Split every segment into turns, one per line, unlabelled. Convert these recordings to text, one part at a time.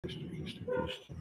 Krishna, Krishna, Krishna.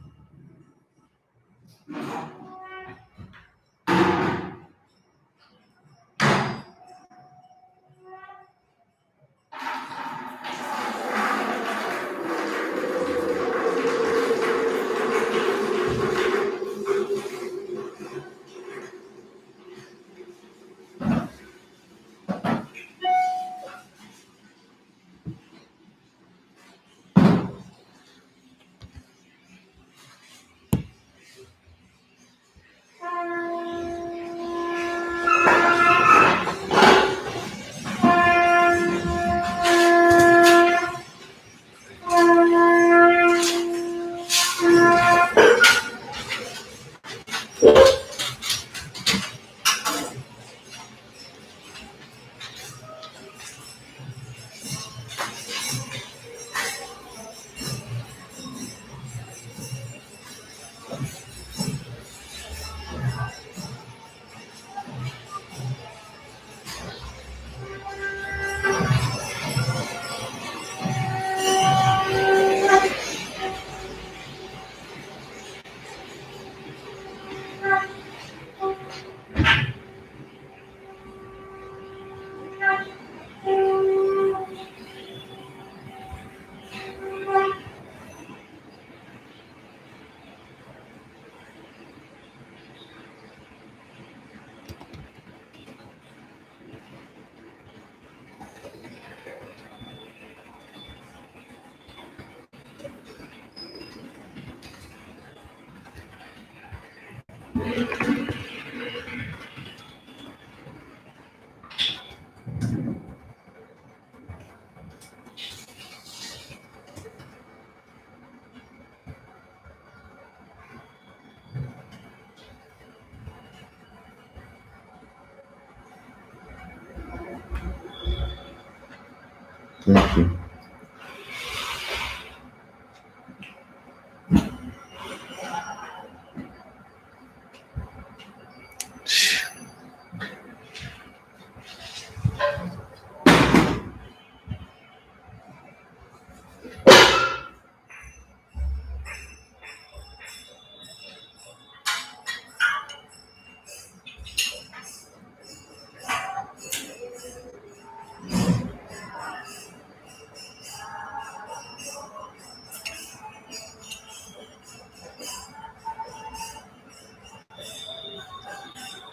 Thank you.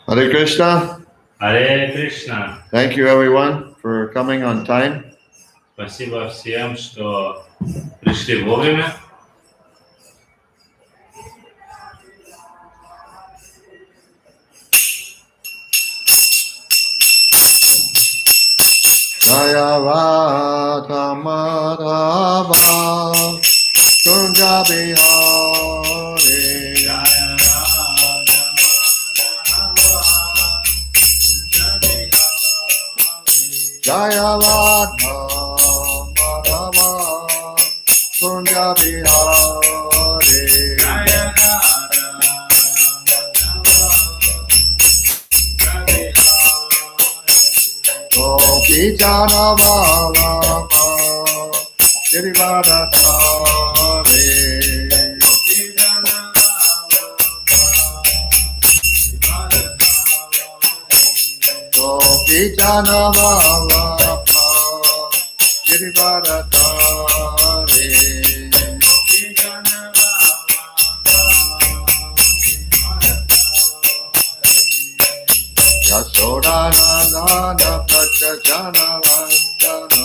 Hare Krishna.
Hare Krishna.
Thank you everyone for coming on time.
Спасибо всем, что пришли вовремя.
Jayavata Madhava Kunja Bihari Jayavata Madhava Kunja Bihari Gopi Jana Vallabha Girivardhari Gopi Jana Vallabha Girivardhari Yasodhanandana Prachajana Vandana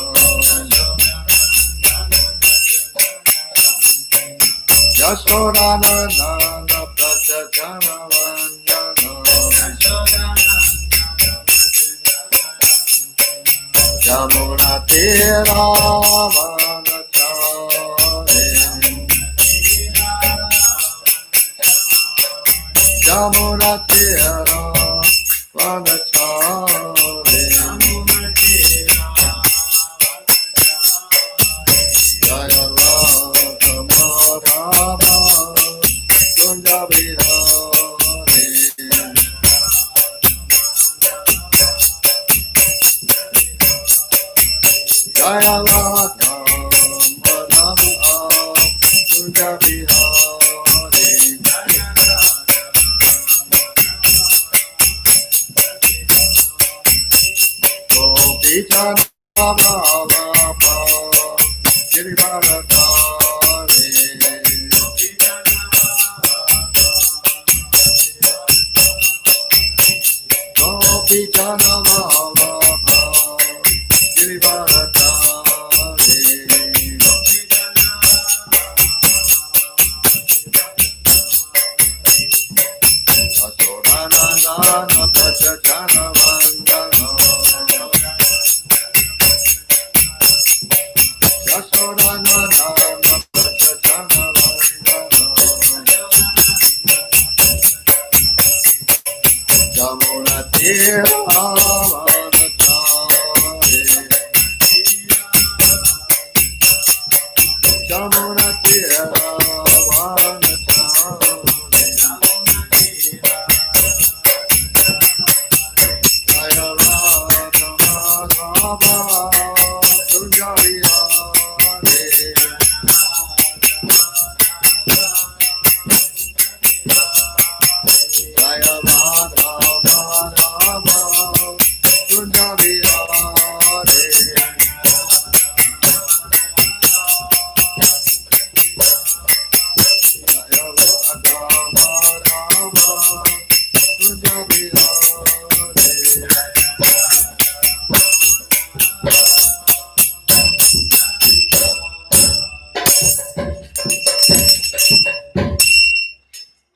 Yasodhanandana Prachajana Vandana Yamuna Tira Vanachare Yamuna Tira Vanachare Jaya Radha Madhava Kunja Bihari Jaya Radha Madhava Kunja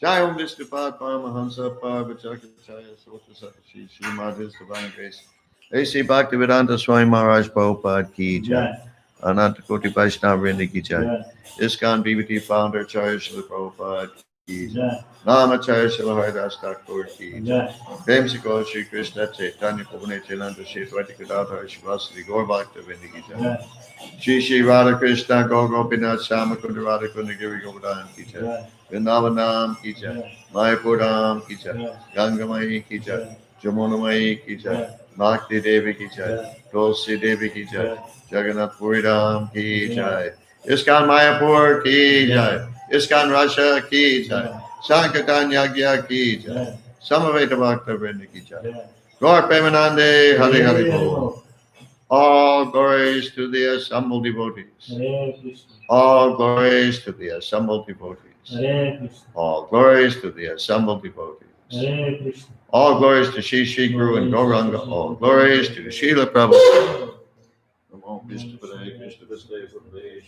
Jai Om Vishnupad Paramahansa Parvachakacharya Sota Sakashi Srimad His Divine Grace. A.C. Bhaktivedanta Swami Maharaj Prabhupada Ki Jai. Ananta Koti Vaishnava Vrinda Ki Jai. ISKCON BBT Founder Charya Srila Prabhupada Ki Jai. Namacharya Srila Haridas Thakur Ki Jai. Prem Se Gaur Shri Krishna Chaitanya Prabhu Nityananda Shri Advaita Gadadhar Shivasati Gaur Bhakta Vrinda Ki Jai. Shri Shri Radha Krishna Gaur Gopinath Shama Kunda Radha Kunda Giri Govardhan Ki Jai. Vrindavanam Ki Jai. Mayapuram Ki Jai. Gangamayi Ki Jai. Jamunamayi Ki Jai. Bhakti Devi Ki Jai. Tulsi Devi Ki Jai. Jagannath Puri Dham Ki Jai. ISKCON Mayapur Ki Jai. ISKCON Russia Ki Jai. Sankirtan Yagya Ki Jai. Samaveta Bhakta Vrinda Ki Jai. Gaur Premanande Hare Hare Bol. All glories to the assembled devotees. All glories to the assembled devotees. All glories to the assembled devotees. All glories to Shri Shri Guru and Gauranga. All glories to Srila Prabhupada. Namo Vishnu Padaya Krishna Vasudeva Padaya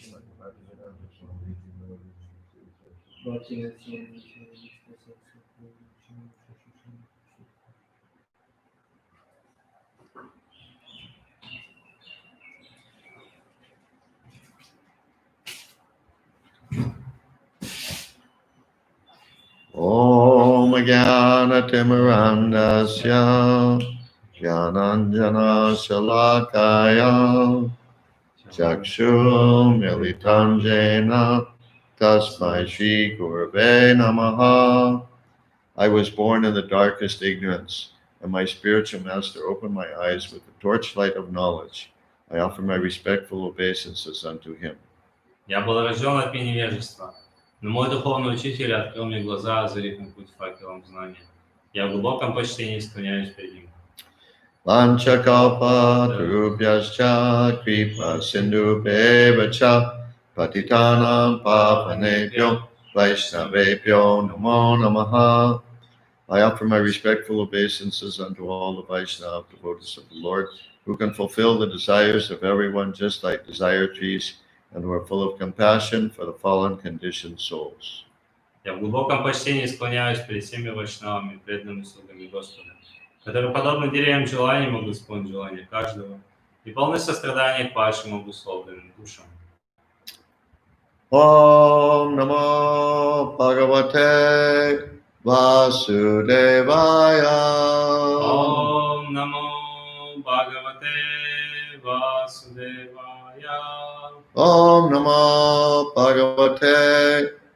Om Jnana Timirandasya Jnananjana Shalakaya Chakshur Militam Jena Tasmai Shri Gurave Namaha. I was born in the darkest ignorance, and my spiritual master opened my eyes with the torchlight of knowledge. I offer my respectful obeisances unto him.
Я был рожден от тьмы невежества, но мой духовный учитель открыл мне глаза, озарив мой путь факелом знания. Я в глубоком почтении склоняюсь перед ним.
Vanchakalpa tarubhyascha kripa sindhubheva patitanam pavanebhyo vaishnavebhyo namo namaha. I offer my respectful obeisances unto all the Vaishnava devotees of the Lord, who can fulfill the desires of everyone just like desire trees, and who are full of compassion for the fallen conditioned souls.
Я в глубоком почтении склоняюсь перед всеми вайшнавами, преданными слугами Господа, которые, подобно деревьям желаний, могут исполнить желания каждого и полны сострадания к падшим обусловленным душам.
Om Namo Bhagavate Vasudevaya.
Om Namo Bhagavate Vasudevaya.
Om Namo Bhagavate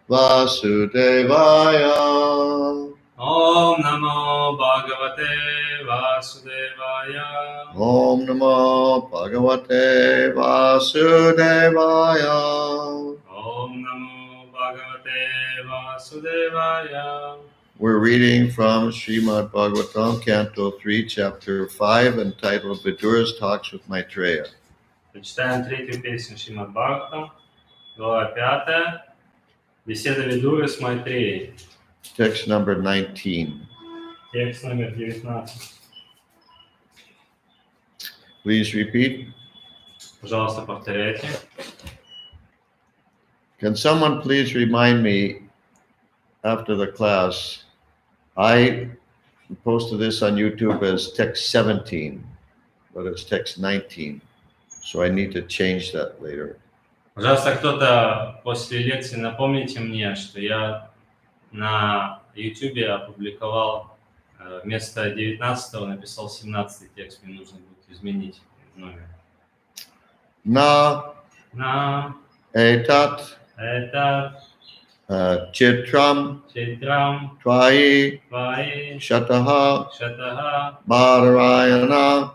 Vasudevaya.
Om Namo Bhagavate Vasudevaya.
Om Namo Bhagavate Vasudevaya.
Om Namo Bhagavate Bhagavate Vasudevaya.
We're reading from Srimad Bhagavatam, Canto 3, Chapter 5, entitled Vidura's Talks with Maitreya.
Читаем третью песню Шримад Бхагаватам, глава 5, беседа Видуры с Майтреей.
Text number 19.
Текст номер 19.
Please repeat.
Пожалуйста, повторяйте.
Can someone please remind me after the class? I posted this on YouTube as text 17, but it's text 19. So I need to change that later.
Пожалуйста, кто-то после лекции напомните мне, что я на YouTube опубликовал вместо 19 написал 17 текст, мне нужно будет изменить номер.
Na etat chitram tvai shataha bhadarayana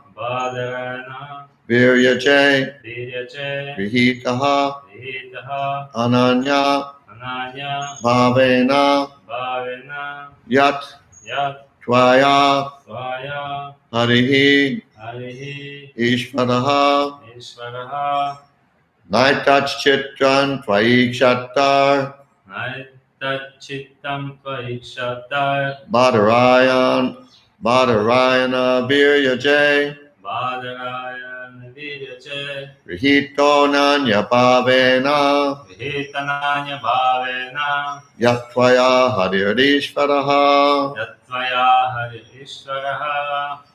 viryaje vihitaha ananya bhavena yat tvaya harihi ishvaraha naitat chitran tvaikshatar bhadarayana viryaje Rihito nanya bhavena yatvaya haririshvaraha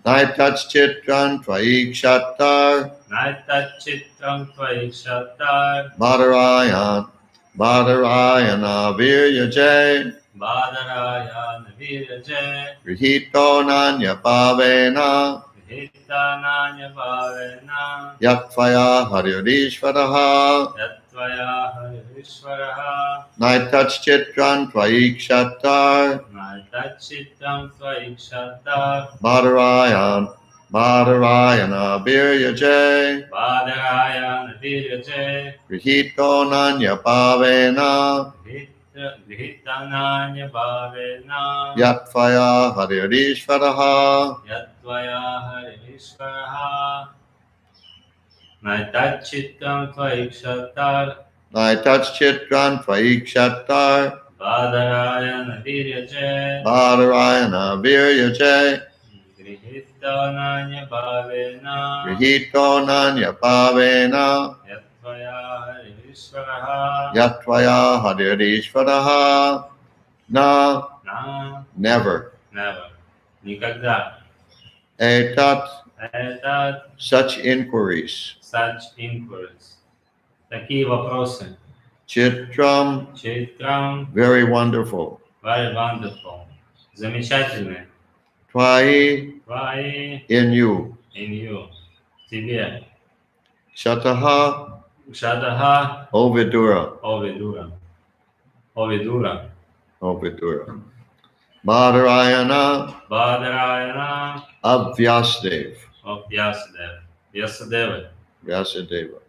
naitat chitran tvaikshatar bhadarayana viryaje Rihito nanya bhavena yatvaya haririshvaraha naitat chitran tvaikshatar bhadarayana viryaje Rihito nanya bhavena yatvaya haririshvaraha
Naitat chittam tvaikshatar Bhadarayana viryaje Grihito
Rihito nanya bhavena yatvaya haririshvaraha na never
Никогда.
etat
Это
such inquiries
such inquiries. Такие вопросы.
chitram
Читрам,
very wonderful
very wonderful. Замечательные.
tvai
Твои
in you
in you. Тебе.
shataha
Шадаха,
o vidura
Овидура. Овидура.
bhadarayana
Бадараяна,
of Vyasadeva
Вясадевы.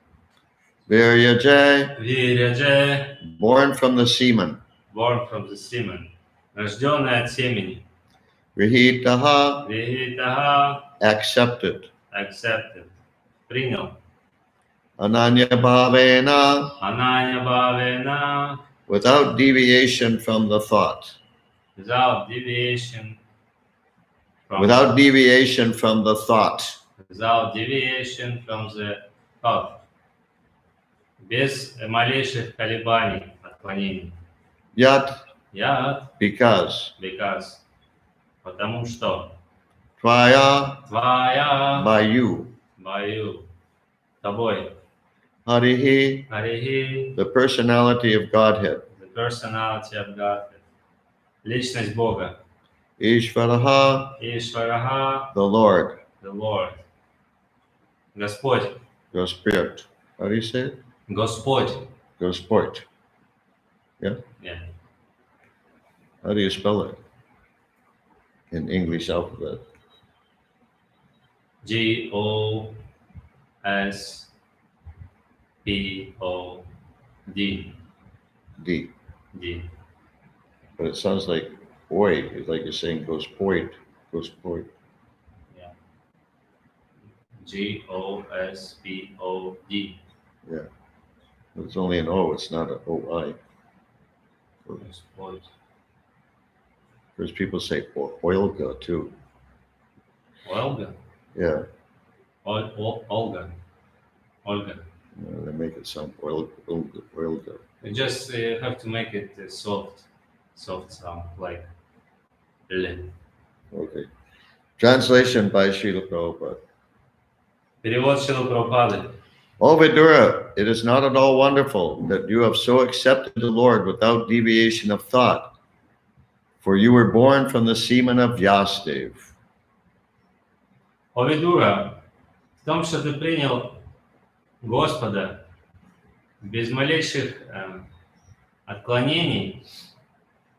viryaje
Виряже,
born from the semen
born from the semen. Рожденный от семени.
Rihitaha
Вихитаха,
accepted
accepted. Принял.
Ananya bhavena
Ананя Бхавена,
without deviation from the thought.
without deviation from
Without deviation from the thought.
without deviation from the thought. Без малейших колебаний, отклонений.
Yat
Я,
because
because, потому что
tvaya
твоя,
by you.
бою, тобой,
Harihi
Арихи,
the personality of Godhead.
the personality of God, личность Бога,
Ishvaraha
Ишвараха,
the Lord.
the Lord, Господь,
Your spirit. How do you say it?
Господь,
Your sport.
yeah.
How do you spell it? In English alphabet.
G-O-S-P-O-D.
D.
Ди.
but it sounds like oi. It's like you're saying Gospod.
Yeah. G-O-S-P-O-D.
Yeah. It's only an O. It's not an O-I.
Господь.
Because people say Olga too.
Olga?
Yeah.
Olga. Olga.
They make it sound Olga.
You just have to make it soft sound, like L.
Okay. Translation by Srila Prabhupada.
Перевод Шрилы Прабхупады.
O Vidura, it is not at all wonderful that you have so accepted the Lord without deviation of thought, for you were born from the semen of Vyasadeva.
О Видура, в том, что ты принял Господа без малейших отклонений,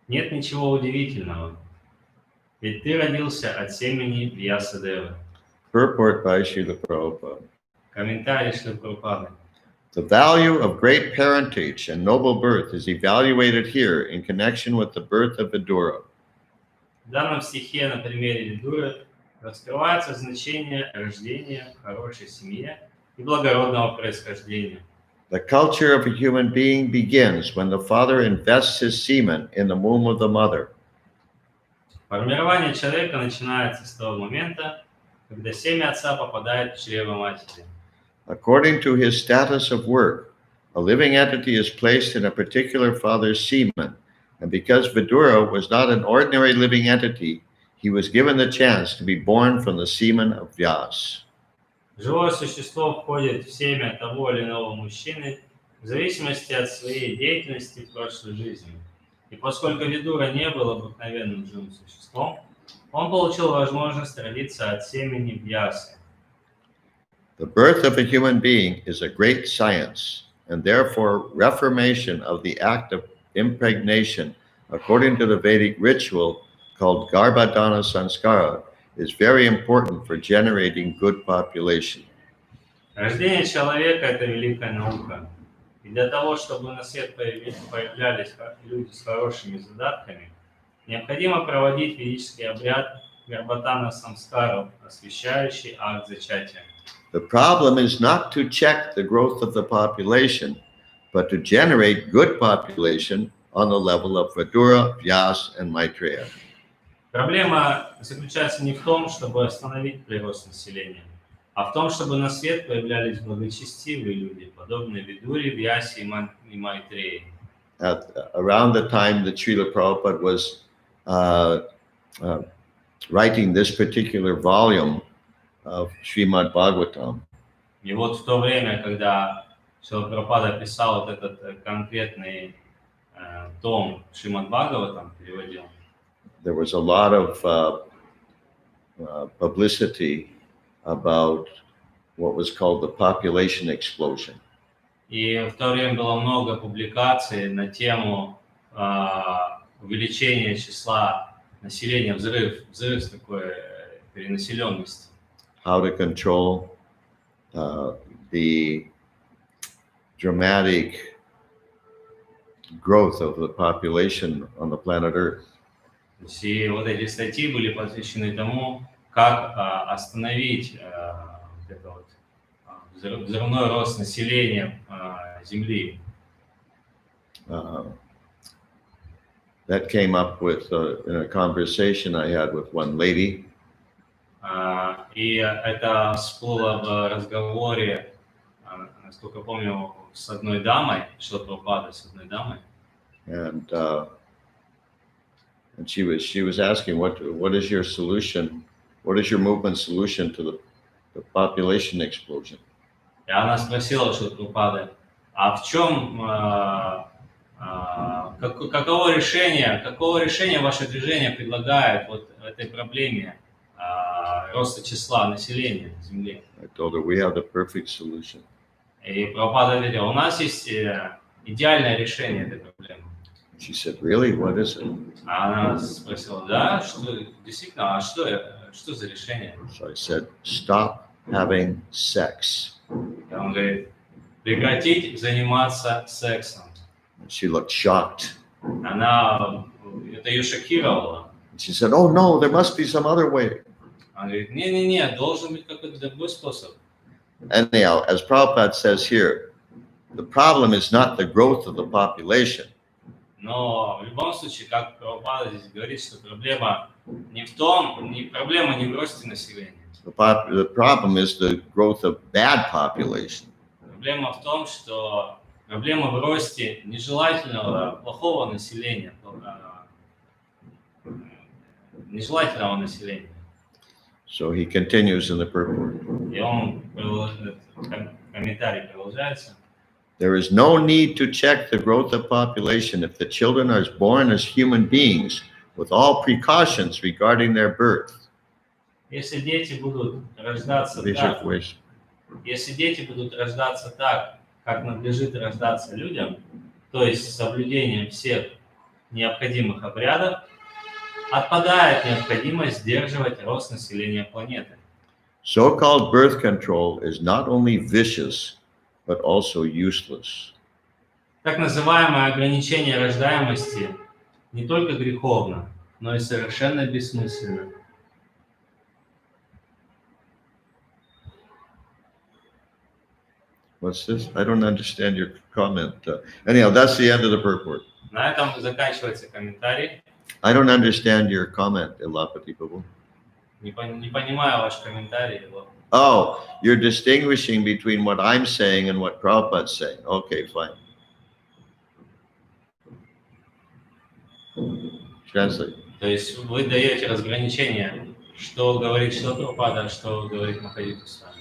нет ничего удивительного. Ведь ты родился от семени Вьясадевы.
Purport by Srila Prabhupada.
Комментарий Шрилы Прабхупады.
The value of great parentage and noble birth is evaluated here in connection with the birth of Vidura.
В данном стихе на примере Видуры раскрывается значение рождения в хорошей семье и благородного происхождения.
The culture of a human being begins when the father invests his semen in the womb of the mother.
Формирование человека начинается с того момента, когда семя отца попадает в чрево матери.
According to his status of work, a living entity is placed in a particular father's semen, and because Vidura was not an ordinary living entity, he was given the chance to be born from the semen of Vyas.
Живое существо входит в семя того или иного мужчины в зависимости от своей деятельности в прошлой жизни. И поскольку Видура не был обыкновенным живым существом, он получил возможность родиться от семени Вьясы.
The birth of a human being is a great science, and therefore reformation of the act of impregnation according to the Vedic ritual called Garbhadana Sanskara is very important for generating good population.
Рождение человека – это великая наука. И для того, чтобы на свет появлялись люди с хорошими задатками, необходимо проводить ведический обряд Гарбхатана Самскару, освящающий акт зачатия.
The problem is not to check the growth of the population, but to generate good population on the level of Vidura, Vyas, and Maitreya.
Проблема заключается не в том, чтобы остановить прирост населения, а в том, чтобы на свет появлялись благочестивые люди, подобные Видуре, Вьясе и Майтрее.
Around the time that Srila Prabhupada was writing this particular volume of Srimad Bhagavatam,
И вот в то время, когда Шрила Прабхупада писал вот этот конкретный том Шримад Бхагаватам, переводил,
there was a lot of publicity about what was called the population explosion.
И в то время было много публикаций на тему увеличения числа населения, взрыв такой перенаселенности.
How to control the dramatic growth of the population on the planet Earth.
И вот эти статьи были посвящены тому, как остановить вот это вот взрывной рост населения Земли.
That came up with in a conversation I had with one lady.
И это всплыло в разговоре, насколько помню, с одной дамой, Шрила Прабхупады с одной дамой.
And she was asking, what is your solution? What is your movement solution to the population explosion?
И она спросила Шрила Прабхупады, а в чем, какого решения ваше движение предлагает вот этой проблеме роста числа населения Земли?
I told her we have the perfect solution.
И Прабхупада ответил, у нас есть идеальное решение этой проблемы.
She said, really? What is it?
Она спросила, да, что действительно, а что за решение?
So I said, stop having sex.
И он говорит, прекратить заниматься сексом.
She looked shocked.
это ее шокировало.
She said, "Oh no, there must be some other way."
Она говорит, не-не-не, должен быть какой-то другой способ.
Anyhow, as Prabhupada says here, the problem is not the growth of the population.
Но в любом случае, как Прабхупада здесь говорит, что проблема не в том, проблема не в росте населения.
The problem is the growth of bad population.
Проблема в том, что проблема в росте нежелательного, плохого населения, нежелательного населения.
So he continues in the purport.
И он, комментарий продолжается.
There is no need to check the growth of population if the children are born as human beings with all precautions regarding their birth.
Если дети будут рождаться так, если дети будут рождаться так, как надлежит рождаться людям, то есть с соблюдением всех необходимых обрядов, отпадает необходимость сдерживать рост населения планеты.
So-called birth control is not only vicious, but also useless.
Так называемое ограничение рождаемости не только греховно, но и совершенно бессмысленно.
What's this? I don't understand your comment. Anyhow, that's the end of the purport.
На этом заканчивается комментарий.
I don't understand your comment, Elapati Prabhu.
Не понимаю ваш комментарий.
Oh, you're distinguishing between what I'm saying and what Prabhupada's saying. Okay, fine. Translate.
То есть вы даете разграничение, что говорит Прабхупада, что говорит Махадита с вами.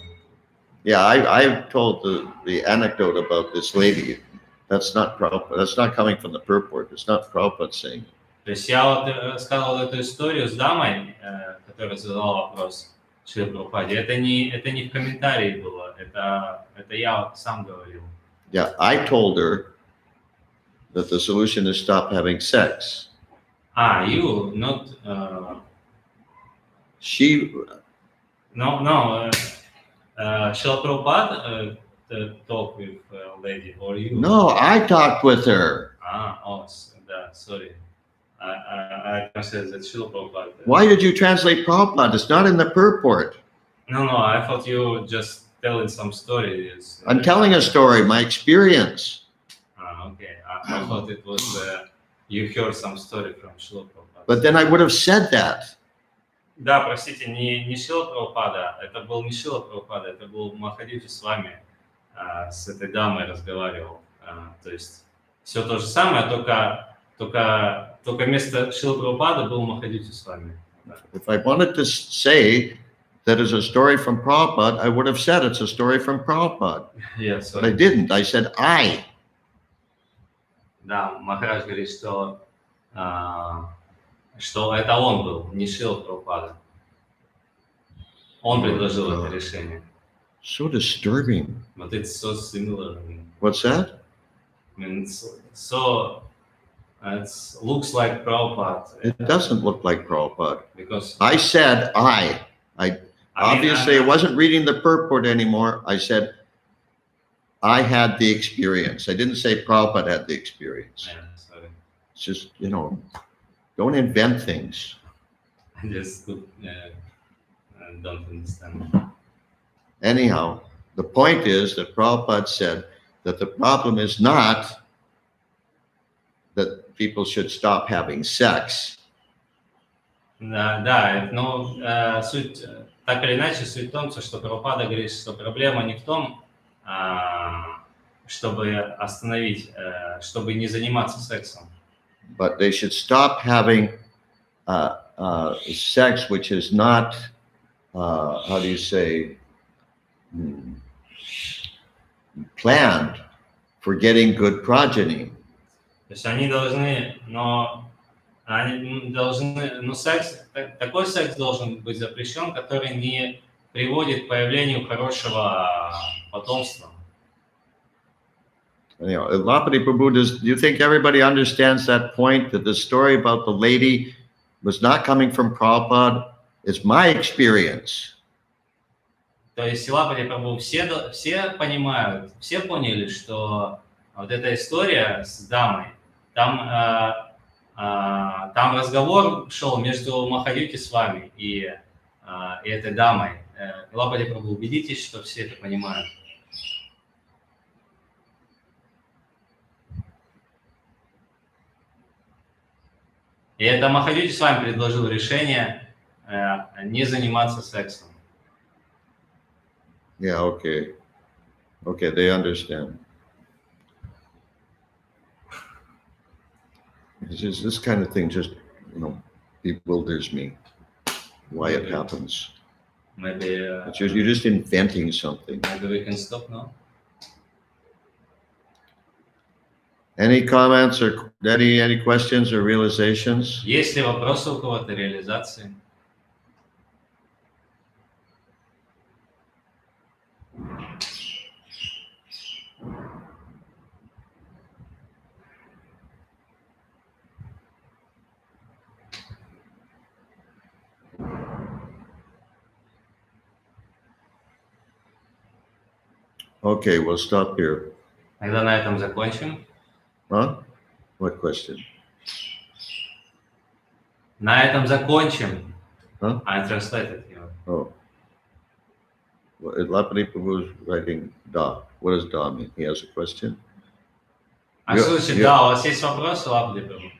Yeah, I've told the anecdote about this lady. That's not Prabhupada. That's not coming from the purport. It's not Prabhupada saying.
То есть я вот рассказывал эту историю с дамой, которая задала вопрос Шри Прабхупаде. Это не в комментарии было, это я вот сам говорил.
Yeah, I told her that the solution is stop having sex.
You not.
She.
No. Shall Prabhupada talk with a lady or you?
No, I talked with her.
Sorry. I consider that Shri Prabhupada.
Why did you translate Prabhupada? It's not in the purport.
No, I thought you just telling some stories.
I'm telling a story, my experience.
Okay. I thought it was you heard some story from Shri Prabhupada.
But then I would have said that.
Да, простите, не Шрила Прабхупада, это был не Шрила Прабхупада, это был Махадиджи с вами, с этой дамой разговаривал. То есть все то же самое, только вместо Шрила Прабхупада был Махадиджи с вами.
If I wanted to say that is a story from Prabhupada, I would have said it's a story from Prabhupada.
Yes,
but I didn't. I said I.
Да, Махарадж говорит, что это он был, не Шрила Прабхупада. Он предложил это решение.
So disturbing.
But it's so similar.
What's that?
I mean, it looks like Prabhupada.
It doesn't look like Prabhupada.
Because
I said I obviously I wasn't reading the purport anymore. I said I had the experience. I didn't say Prabhupada had the experience.
Yeah, sorry.
It's just, don't invent things.
I just don't understand.
Anyhow, the point is that Prabhupada said that the problem is not that people should stop having sex.
Да, но суть, так или иначе, суть в том, что Прабхупада говорит, что проблема не в том, чтобы остановить, чтобы не заниматься сексом.
But they should stop having sex which is not, how do you say, planned for getting good progeny.
То есть они должны, но такой секс должен быть запрещен, который не приводит к появлению хорошего потомства.
Lapati Prabhu, do you think everybody understands that point, that the story about the lady was not coming from Prabhupada? It's my experience.
То есть Лапати Прабhu, все понимают, все поняли, что вот эта история с дамой, Там разговор шел между Махаюти с вами и этой дамой. Лапади Прабху, убедитесь, что все это понимают. И это Махаюти с вами предложил решение не заниматься сексом.
Yeah, okay. Okay, they understand. This kind of thing just, bewilders me. Why it happens.
Maybe,
You're just inventing something.
maybe we can stop now.
Any comments or any questions or realizations?
Есть ли вопросы у кого-то реализации?
Okay, we'll stop here.
Тогда на этом закончим.
Huh? What question?
На этом закончим.
Huh?
I translated you.
Oh. Well, Lapani Prabhu is writing Da. What does Da mean? He has a question?
А что значит, да, у вас есть вопросы, Лапади Прабху?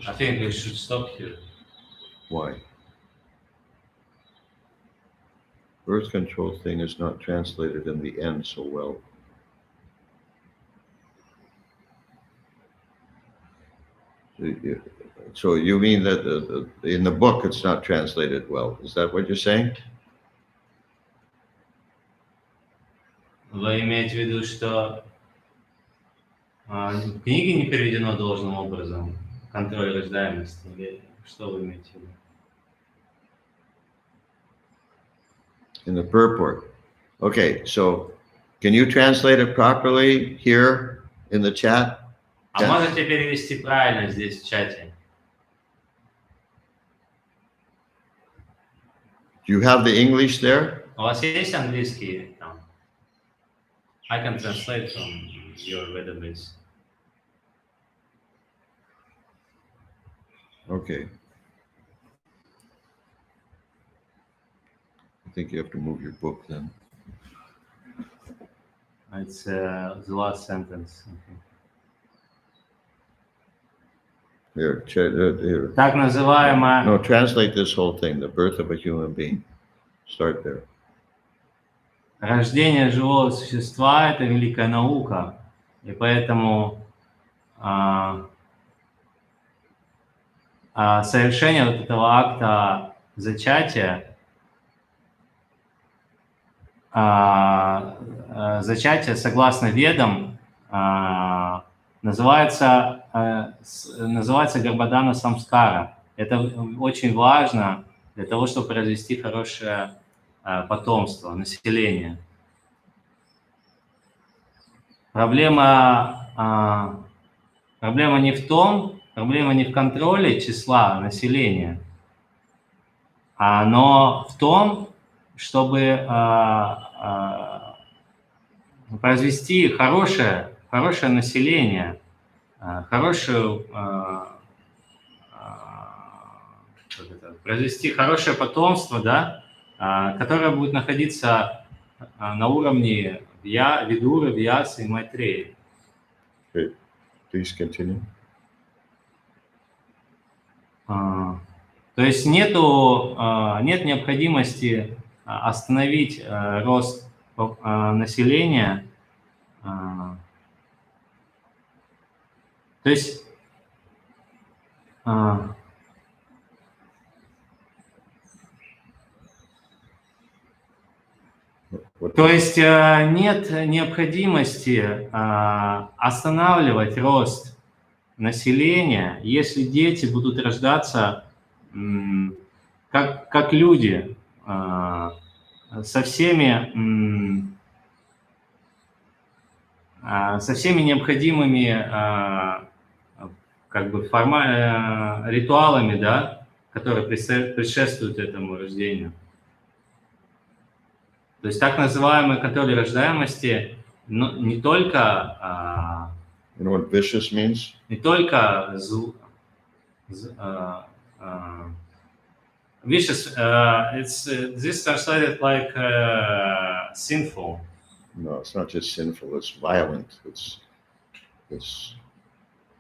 I think we should stop here.
Why? Birth control thing is not translated in the end so well. So you mean that in the book it's not translated well? Is that what you're saying?
Вы имеете в виду, что в книге не переведено должным образом контроль рождаемости? Или что вы имеете в виду?
In the purport. Okay, so can you translate it properly here in the chat?
А можете перевести правильно здесь в чате?
Do you have the English there?
У вас есть английский там? I can translate from your database.
Okay. I think you have to move your book then.
It's the last sentence.
Here.
Так называемая...
No, translate this whole thing, the birth of a human being. Start there.
Рождение живого существа – это великая наука, и поэтому совершение вот этого акта зачатия, согласно Ведам, называется Гарбадана Самскара. Это очень важно для того, чтобы произвести хорошее потомство, население. Проблема не в контроле числа населения, но в том, чтобы произвести хорошее население, произвести хорошее потомство, да, которое будет находиться на уровне Видуры, Вьясы и Майтреи.
Okay. Please continue.
То есть нет необходимости остановить рост населения. То есть нет необходимости останавливать рост населения, если дети будут рождаться как люди, со всеми необходимыми ритуалами, да, которые предшествуют этому рождению. То есть так называемые контроль рождаемости не только
You know what vicious means?
не только vicious, it's this translated like sinful.
No, it's not just sinful, it's violent. It's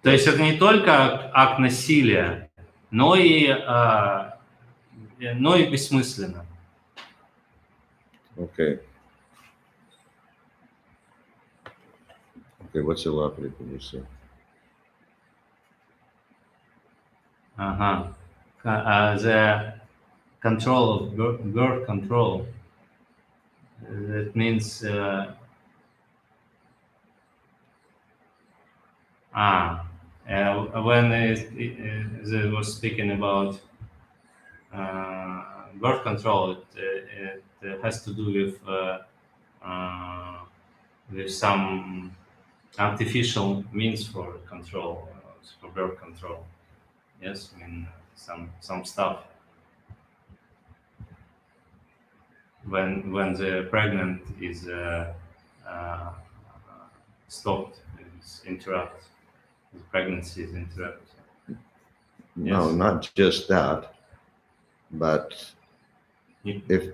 То есть это не только акт насилия, но и бессмысленно.
okay. Okay, what's the law you say?
The control of birth control. That means when they was speaking about birth control, it has to do with some artificial means for control, for birth control. Yes, I mean some stuff. When the pregnant is stopped, is interrupted, the pregnancy is interrupted.
No,
Yes.
not just that, but
Yeah.
if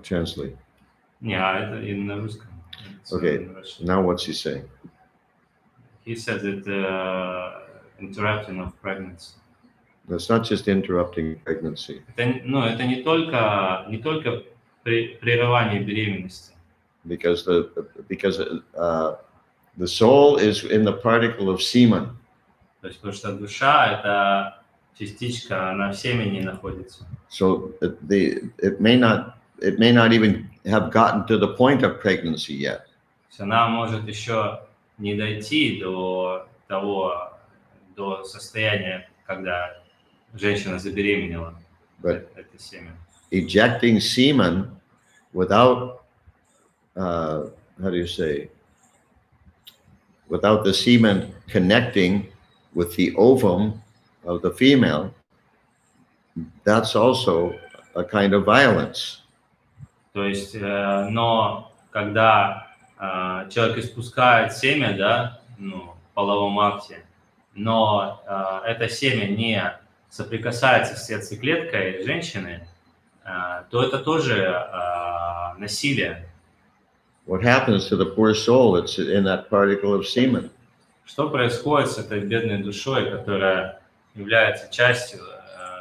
translate.
Yeah, это на русском.
Okay, now what's he saying?
He said that interrupting of pregnancy.
That's not just interrupting pregnancy.
Это не только прерывание беременности.
Because the soul is in the particle of semen.
То есть, потому что душа — это частичка, она в семени находится.
So it may not even have gotten to the point of pregnancy yet.
То есть она может еще не дойти до состояния, когда женщина забеременела.
But
Это семя.
ejecting semen without how do you say? Without the semen connecting with the ovum of the female, that's also a kind of violence.
То есть, но когда человек испускает семя, да, в половом акте, но это семя не соприкасается с яйцеклеткой женщины, то это тоже насилие.
What happens to the poor soul? It's in that particle of semen.
Что происходит с этой бедной душой, которая является частью,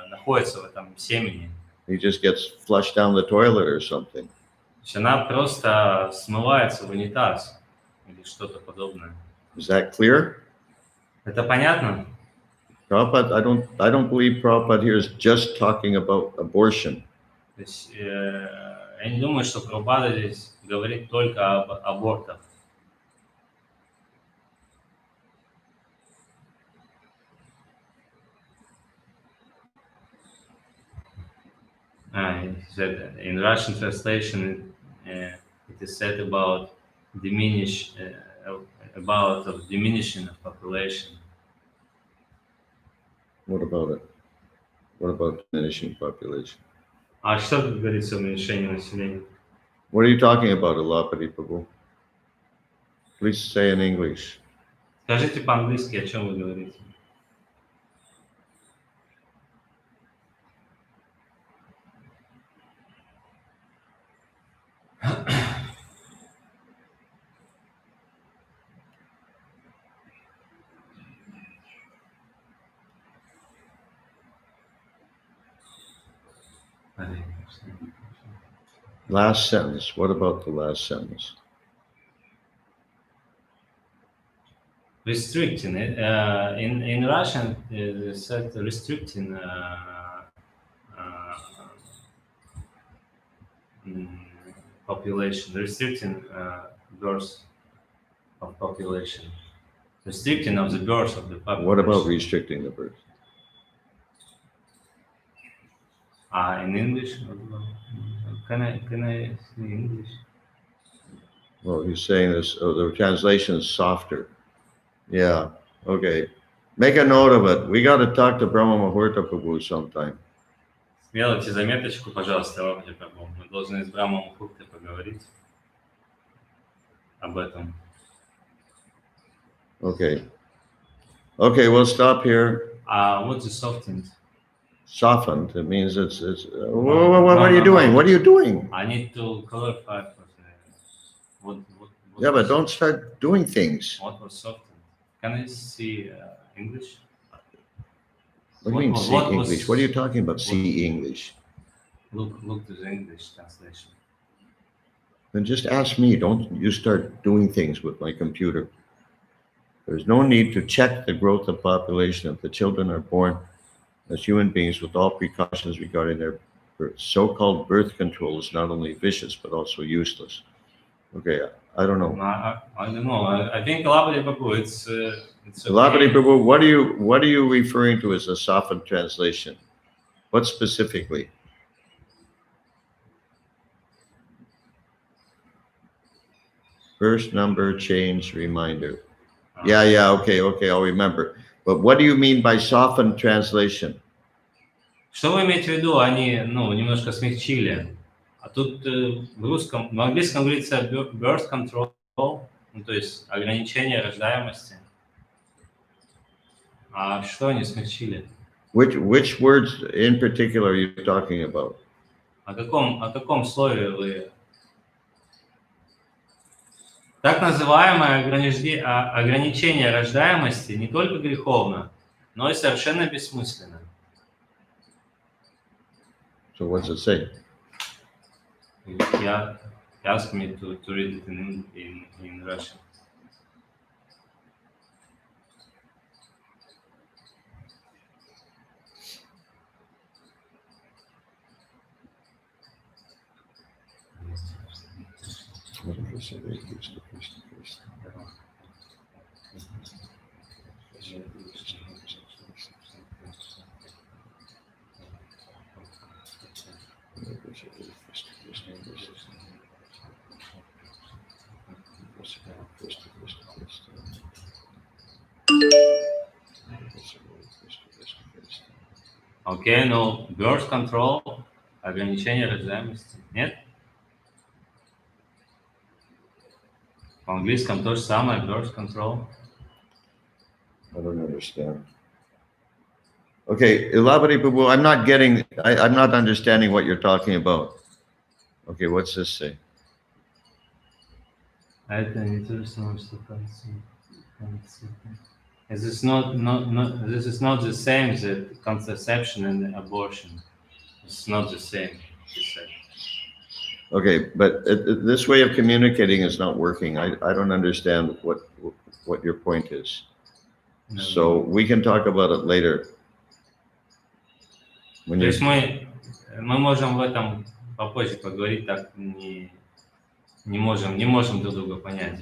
находится в этом семени?
He just gets flushed down the toilet or something.
То есть она просто смывается в унитаз или что-то подобное.
Is that clear?
Это понятно?
Prabhupada, I don't believe Prabhupada here is just talking about abortion.
То есть, я не думаю, что Прабхупада здесь говорит только об абортах. He said in Russian translation, it is said about diminishing of population.
What about it? What about diminishing population?
А что тут говорится о уменьшении населения?
What are you talking about, Alapati Prabhu? Please say in English.
Скажите по-английски, о чем вы говорите?
Last sentence. What about the last sentence?
Restricting it. In Russian, they said restricting population, restricting birth of population, restricting of the birth of the population.
What about restricting the birth?
In English? Can I say English?
Well, he's saying this. Oh, the translation is softer. Yeah. Okay. Make a note of it. We got to talk to Brahma Muhurta Prabhu sometime.
Сделайте заметочку, пожалуйста, Лапти Прабху. Мы должны с Брамом Мухуртой поговорить об этом.
Okay. Okay, we'll stop here.
What is softened?
Softened. It means it's. What are you doing? What are you doing?
I need to clarify what
Yeah, but don't start doing things.
What was softened? Can I see English?
What do you mean, see English? What are you talking about, see English?
Look to the English translation.
Then just ask me. Don't you start doing things with my computer. There's no need to check the growth of population if the children are born as human beings with all precautions regarding their birth. So-called birth control is not only vicious, but also useless. Okay, I don't know.
I don't know. I think Labadi Prabhu, it's okay.
Labadi Prabhu, what are you referring to as a softened translation? What specifically? Verse number change reminder. Yeah, okay, I'll remember. But what do you mean by softened translation?
Что вы имеете в виду? Они, немножко смягчили. А тут в английском говорится birth control, то есть ограничение рождаемости. А что они смягчили?
Which words in particular are you talking about?
О каком слове вы? Так называемое ограничение рождаемости не только греховно, но и совершенно бессмысленно.
So what's it say?
He asked me to read it in Russian. Окей, birth control, ограничение рождаемости. Нет? В английском то же самое, birth control.
I don't understand. Okay, Labadi Prabhu, I'm not understanding what you're talking about. Okay, what's this say?
Это не то же самое, что This is not the same as contraception and abortion. It's not the same, she said.
Okay, but this way of communicating is not working. I don't understand what your point is. No. So we can talk about it later.
То есть мы можем в этом попозже поговорить, так не можем друг друга понять.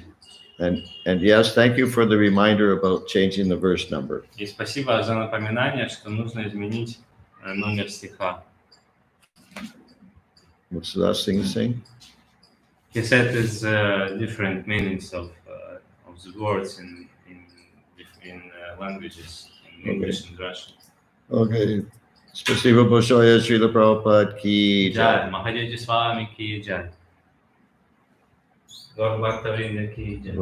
And yes, thank you for the reminder about changing the verse number.
И спасибо за напоминание, что нужно изменить номер стиха.
What's the last thing he's saying?
He said there's different meanings of the words in languages, in English and Russian.
Okay. Спасибо большое, Шрила Прабхупад ки джай.
Махадеджи с вами ки джай. Гор Бхактавринда ки джай.